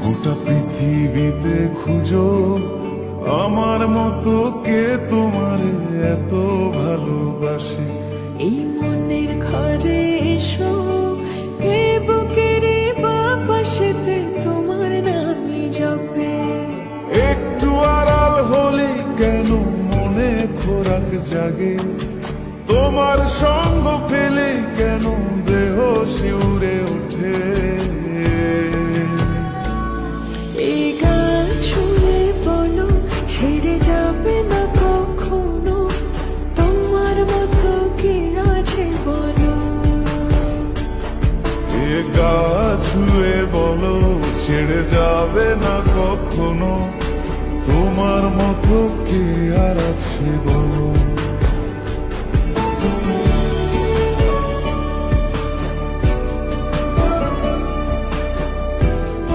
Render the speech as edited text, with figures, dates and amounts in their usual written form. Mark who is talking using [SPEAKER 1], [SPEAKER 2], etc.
[SPEAKER 1] গোটা পৃথিবীতে খুঁজো আমার মতো কে তোমার এত ভালোবাসে।
[SPEAKER 2] এই মনের ঘরে এসো, এ বুকের বাপাশেতে তোমার নামই জপে।
[SPEAKER 1] একটু আড়াল হলে কেন মনে খোরাক জাগে, তোমার সঙ্গ পেলে কেন দেহ শিউরে ওঠে।
[SPEAKER 2] এই গান ছুঁয়ে বলো ছেড়ে যাবে না কখনো, তোমার মতো কে আছে বলো।
[SPEAKER 1] এ গা ছুঁয়ে বলো ছেড়ে যাবে না কখনো, তোমার মতো কে আর আছে বলো।